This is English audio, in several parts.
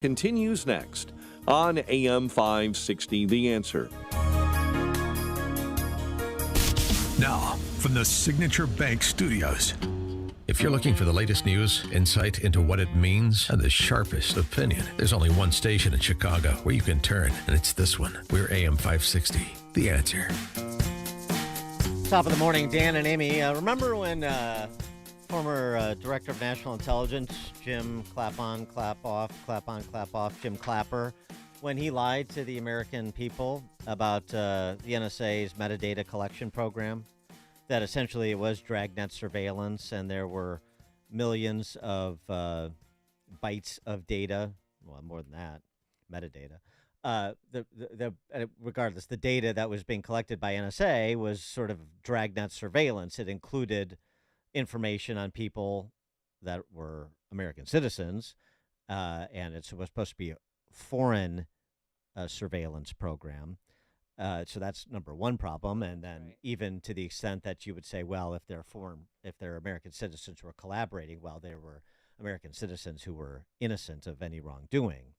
Continues next on AM 560, The Answer. Now, from the Signature Bank Studios. If you're looking for the latest news, insight into what it means, and the sharpest opinion, there's only one station in Chicago where you can turn, and it's this one. We're AM 560, The Answer. Top of the morning, Dan and Amy. Remember when former Director of National Intelligence, Jim Clap on, Clap off, Jim Clapper, when he lied to the American people about the NSA's metadata collection program, that essentially it was Dragnet surveillance and there were millions of bytes of data, well, more than that, metadata. Regardless, the data that was being collected by NSA was sort of Dragnet surveillance. It included information on people that were American citizens, and it was supposed to be a foreign surveillance program. So that's number one problem. And then even to the extent that you would say, well, if they're American citizens who were collaborating, well, they were American citizens who were innocent of any wrongdoing.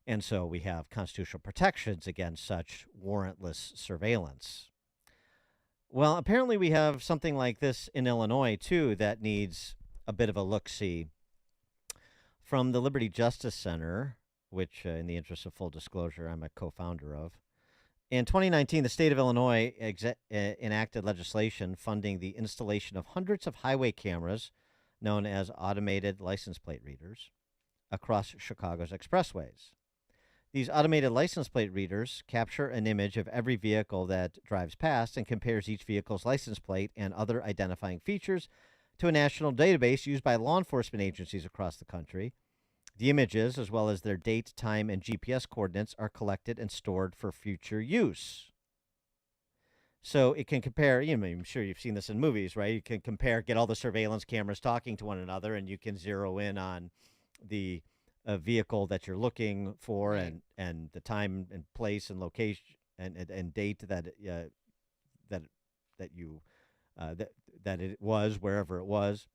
And so we have constitutional protections against such warrantless surveillance. Well, apparently we have something like this in Illinois, too, that needs a bit of a look-see. From the Liberty Justice Center, which, in the interest of full disclosure, I'm a co-founder of. In 2019, the state of Illinois enacted legislation funding the installation of hundreds of highway cameras, known as automated license plate readers, across Chicago's expressways. These automated license plate readers capture an image of every vehicle that drives past and compares each vehicle's license plate and other identifying features to a national database used by law enforcement agencies across the country. The images, as well as their date, time, and GPS coordinates, are collected and stored for future use. So it can compare, I'm sure you've seen this in movies, right? You can compare, get all the surveillance cameras talking to one another, and you can zero in on the vehicle that you're looking for, and the time and place and location and date that it was, wherever it was.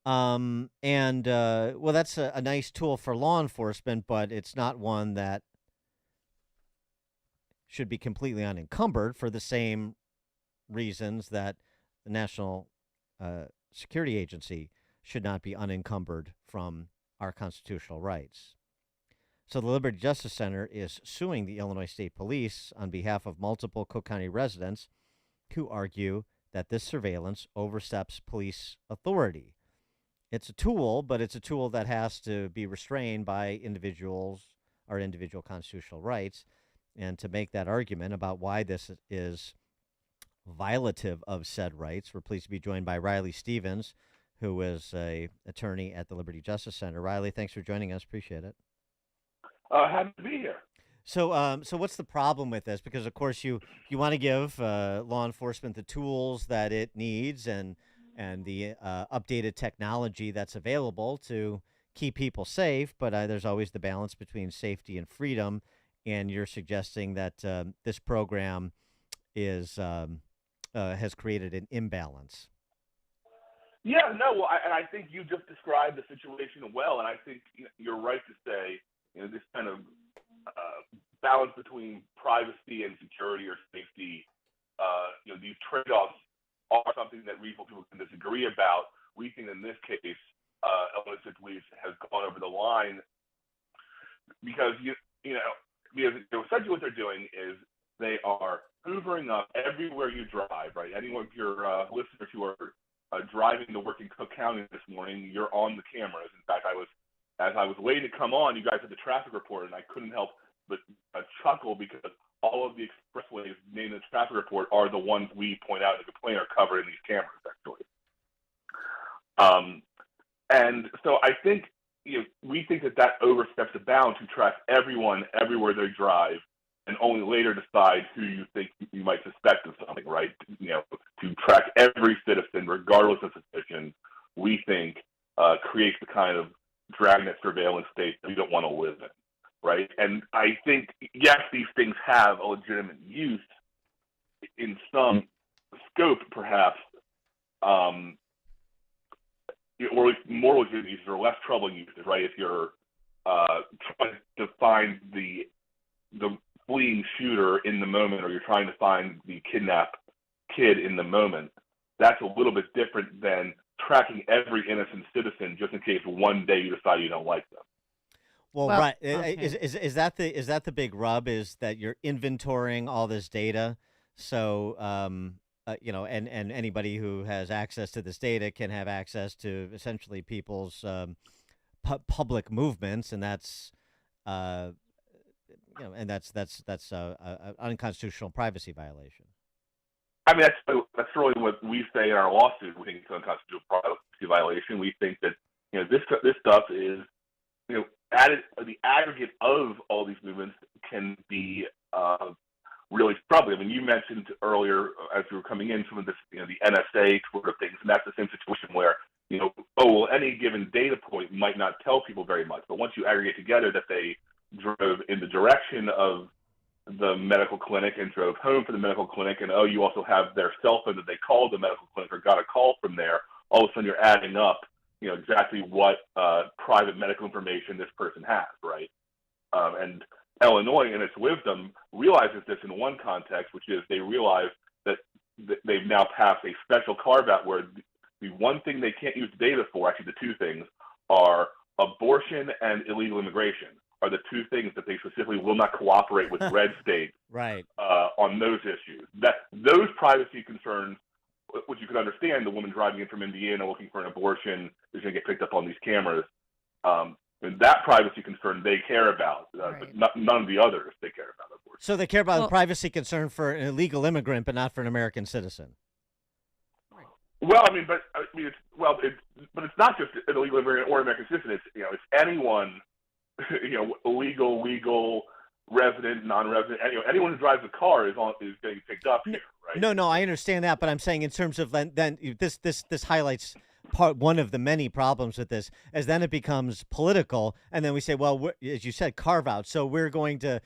Well, that's a nice tool for law enforcement, but it's not one that should be completely unencumbered for the same reasons that the National Security Agency should not be unencumbered from our constitutional rights. So the Liberty Justice Center is suing the Illinois State Police on behalf of multiple Cook County residents who argue that this surveillance oversteps police authority. It's a tool, but it's a tool that has to be restrained by individuals or individual constitutional rights. And to make that argument about why this is violative of said rights, we're pleased to be joined by Reilly Stevens, who is an attorney at the Liberty Justice Center. Reilly, thanks for joining us. Appreciate it. Happy to be here. So what's the problem with this? Because, of course, you want to give law enforcement the tools that it needs and the updated technology that's available to keep people safe, but there's always the balance between safety and freedom, and you're suggesting that this program has created an imbalance. Yeah, no, well, I think you just described the situation well, and I think you're right to say this kind of balance between privacy and security or safety, these trade-offs are something that reasonable people can disagree about. We think in this case, Illinois State Police has gone over the line because essentially what they're doing is they are hoovering up everywhere you drive, right? Any one of your listeners who are driving to work in Cook County this morning, you're on the cameras. In fact, as I was waiting to come on, you guys had the traffic report, and I couldn't help but chuckle because all of the expressways named in the traffic report are the ones we point out in the complaint are covered in these cameras, actually. And so I think we think that oversteps the bounds to track everyone everywhere they drive, and only later decide who you think you might suspect of something, right? To track every citizen, regardless of suspicion, we think creates the kind of dragnet surveillance state that we don't want to live in, right? And I think, yes, these things have a legitimate use in some scope, perhaps, or at least more legitimate uses or less troubling uses, right? If you're trying to find the fleeing shooter in the moment, or you're trying to find the kidnapped kid in the moment. That's a little bit different than tracking every innocent citizen just in case one day you decide you don't like them. Well, Well, right. okay. Is that the big rub? Is that you're inventorying all this data? So, and anybody who has access to this data can have access to essentially people's public movements, and that's, and that's an unconstitutional privacy violation. I mean, that's really what we say in our lawsuit. We think it's an unconstitutional privacy violation. We think that this stuff is the aggregate of all these movements can be really troubling. I mean, you mentioned earlier as you were coming in some of this, the NSA sort of things, and that's the same situation where any given data point might not tell people very much, but once you aggregate together that they drove in the direction of the medical clinic and drove home from the medical clinic, and you also have their cell phone that they called the medical clinic or got a call from there, all of a sudden you're adding up exactly what private medical information this person has, right? And Illinois, in its wisdom, realizes this in one context, which is they realize that they've now passed a special carve-out where the one thing they can't use data for, actually the two things, are abortion and illegal immigration, are the two things that they specifically will not cooperate with red states right. On those issues. Those privacy concerns, which you could understand, the woman driving in from Indiana looking for an abortion is going to get picked up on these cameras. And that privacy concern they care about, Right. but none of the others they care about. Abortion. So they care about the privacy concern for an illegal immigrant, but not for an American citizen. Well, but it's not just an illegal immigrant or American citizen. It's anyone, illegal, legal, resident, non-resident. Anyone who drives a car is getting picked up here, right? No, I understand that, but I'm saying in terms of then this highlights one of the many problems with this, as then it becomes political, and then we say, well, as you said, carve out. So we're going to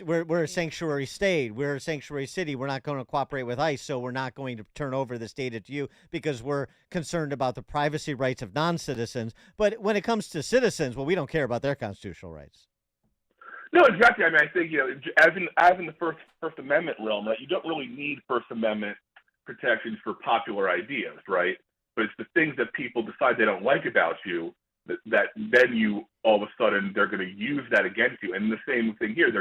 we're a sanctuary state, we're a sanctuary city. We're not going to cooperate with ICE, so we're not going to turn over this data to you because we're concerned about the privacy rights of non-citizens. But when it comes to citizens, well, we don't care about their constitutional rights. No, exactly. I mean, I think as in the First Amendment realm, right? You don't really need First Amendment protections for popular ideas, right? But it's the things that people decide they don't like about you that then you all of a sudden they're going to use that against you. And the same thing here.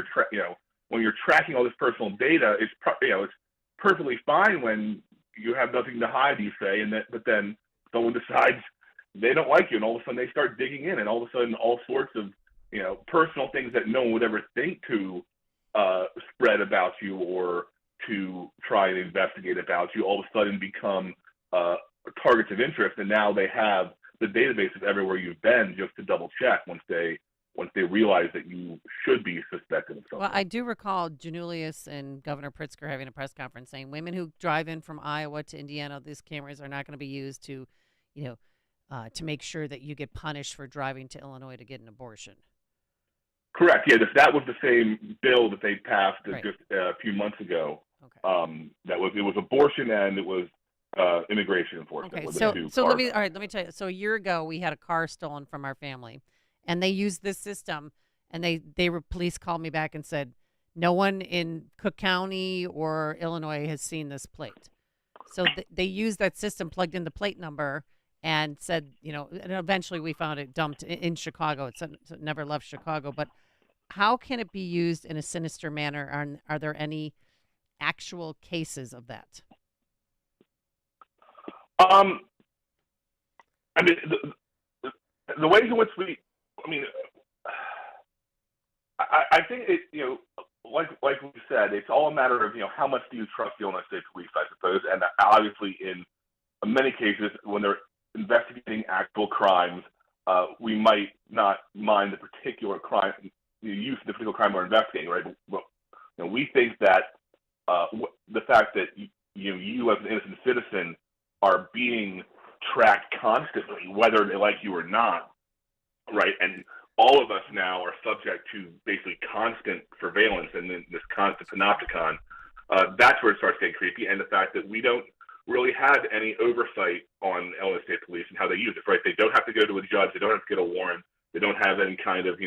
When you're tracking all this personal data, it's perfectly fine when you have nothing to hide, you say, but then someone decides they don't like you, and all of a sudden they start digging in, and all of a sudden all sorts of personal things that no one would ever think to spread about you or to try and investigate about you all of a sudden become targets of interest, and now they have the database of everywhere you've been just to double check once they realize that you should be suspected of something. Well, I do recall Janulius and Governor Pritzker having a press conference saying women who drive in from Iowa to Indiana, these cameras are not going to be used to, to make sure that you get punished for driving to Illinois to get an abortion. Correct. Yeah, that was the same bill that they passed Right. just a few months ago. Okay. It was abortion and it was immigration enforcement. Okay, so let me tell you. So a year ago, we had a car stolen from our family, and they used this system. And police called me back and said, no one in Cook County or Illinois has seen this plate. So they used that system, plugged in the plate number, and said, and eventually we found it dumped in Chicago. It never left Chicago. But how can it be used in a sinister manner? Are there any actual cases of that? I mean, the ways in which I think it, like we said, it's all a matter of, how much do you trust the Illinois State Police, I suppose, and obviously in many cases when they're investigating actual crimes, we might not mind the particular crime, the use of the particular crime we're investigating, right? But, we think that the fact that you as an innocent citizen are being tracked constantly, whether they like you or not, right? And all of us now are subject to basically constant surveillance and this constant panopticon. That's where it starts getting creepy, and the fact that we don't really have any oversight on Illinois State Police and how they use it, right? They don't have to go to a judge. They don't have to get a warrant. They don't have any kind of,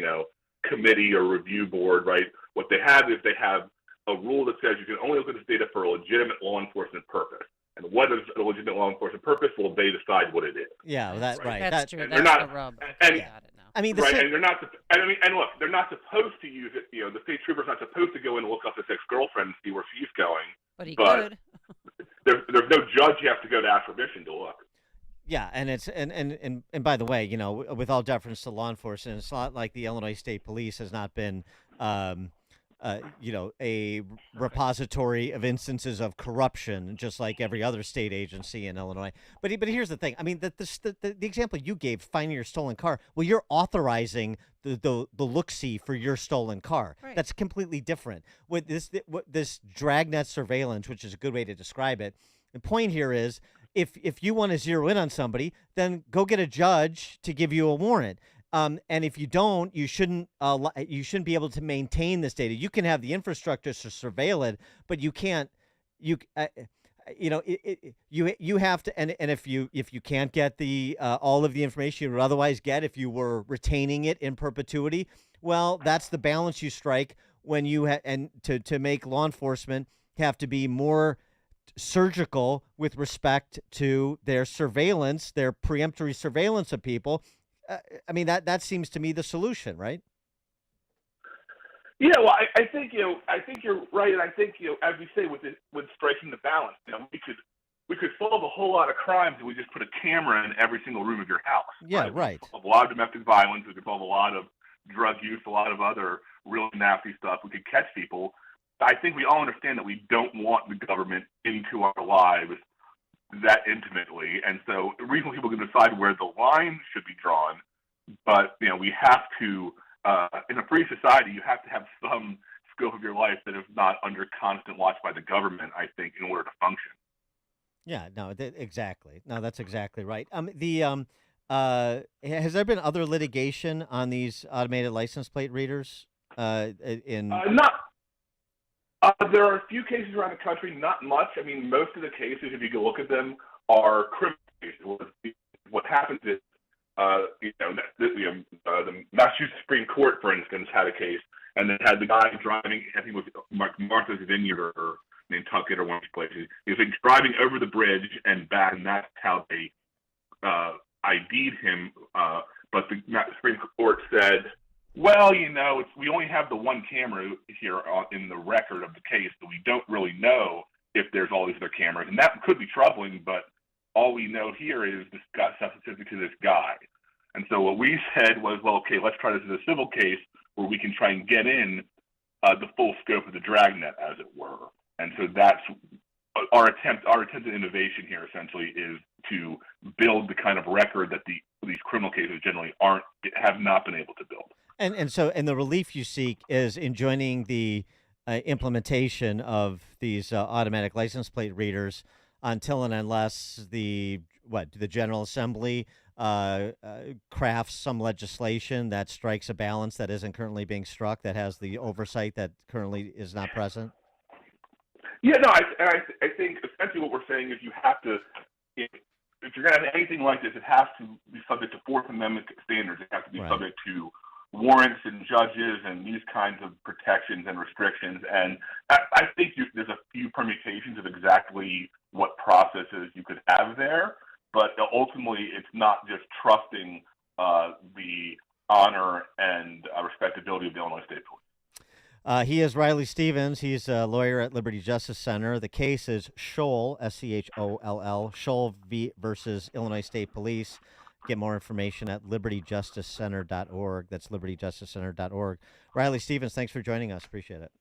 committee or review board, right? What they have is they have a rule that says you can only look at this data for a legitimate law enforcement purpose. And what is a legitimate law enforcement purpose? Well, they decide what it is. Yeah, that's right. That's true. And That's they're not, the rub. and, Got it now. I mean, right, and they're not. And look, they're not supposed to use it. The state trooper's not supposed to go in and look up his ex-girlfriend and see where she's going. But he could. There's no judge you have to go to ask permission to look. Yeah, and it's and by the way, with all deference to law enforcement, it's not like the Illinois State Police has not been, a repository of instances of corruption, just like every other state agency in Illinois. But here's the thing. I mean, the example you gave, finding your stolen car. Well, you're authorizing the look-see for your stolen car. Right. That's completely different. With this dragnet surveillance, which is a good way to describe it. The point here is, if you want to zero in on somebody, then go get a judge to give you a warrant. And if you don't, you shouldn't be able to maintain this data. You can have the infrastructure to surveil it, but you can't. You have to. And if you can't get the all of the information you would otherwise get if you were retaining it in perpetuity, well, that's the balance you strike when you to make law enforcement have to be more surgical with respect to their surveillance, their preemptory surveillance of people. I mean, that seems to me the solution, right? Yeah, well, I think I think you're right, and I think as we say, with striking the balance, we could solve a whole lot of crimes if we just put a camera in every single room of your house. Yeah, right. We could solve a lot of domestic violence. We could solve a lot of drug use, a lot of other really nasty stuff. We could catch people. I think we all understand that we don't want the government into our lives that intimately, and so reasonable people can decide where the line should be drawn. But we have to, in a free society, you have to have some scope of your life that is not under constant watch by the government, I think, in order to function. Yeah, no, exactly. No, that's exactly right. Has there been other litigation on these automated license plate readers? There are a few cases around the country, not much. I mean, most of the cases, if you go look at them, are criminal cases. What happens is, the Massachusetts Supreme Court, for instance, had a case, and they had the guy driving, I think it was Martha's Vineyard or Nantucket or one of these places. He was driving over the bridge and back, and that's how they ID'd him. But the Supreme Court said, well, we only have the one camera here in the record of the case, so we don't really know if there's all these other cameras. And that could be troubling, but all we know here is this got specific to this guy. And so what we said was, well, okay, let's try this as a civil case where we can try and get in the full scope of the dragnet, as it were. And so that's our attempt at innovation here, essentially, is to build the kind of record that these criminal cases generally have not been able to build. And so the relief you seek is in joining the implementation of these automatic license plate readers until and unless the General Assembly crafts some legislation that strikes a balance that isn't currently being struck, that has the oversight that currently is not present? Yeah, no, I think essentially what we're saying is you have to, if you're going to have anything like this, it has to be subject to Fourth Amendment standards. It has to be subject to warrants and judges and these kinds of protections and restrictions. And I think there's a few permutations of exactly what processes you could have there. But ultimately, it's not just trusting the honor and respectability of the Illinois State Police. He is Reilly Stevens. He's a lawyer at Liberty Justice Center. The case is Scholl, Scholl, Scholl versus Illinois State Police. Get more information at libertyjusticecenter.org. That's libertyjusticecenter.org. Reilly Stevens, thanks for joining us. Appreciate it.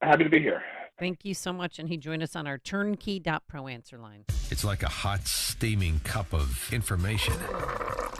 Happy to be here. Thank you so much. And he joined us on our turnkey.pro answer line. It's like a hot, steaming cup of information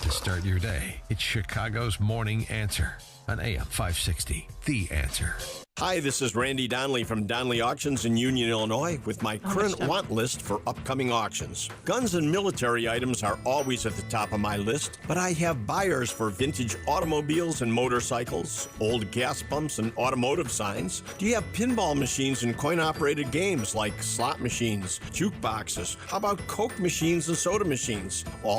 to start your day. It's Chicago's Morning Answer on AM 560. The Answer. Hi, this is Randy Donnelly from Donnelly Auctions in Union, Illinois, with my current want list for upcoming auctions. Guns and military items are always at the top of my list, but I have buyers for vintage automobiles and motorcycles, old gas pumps and automotive signs. Do you have pinball machines and coin-operated games like slot machines, jukeboxes? How about Coke machines and soda machines? All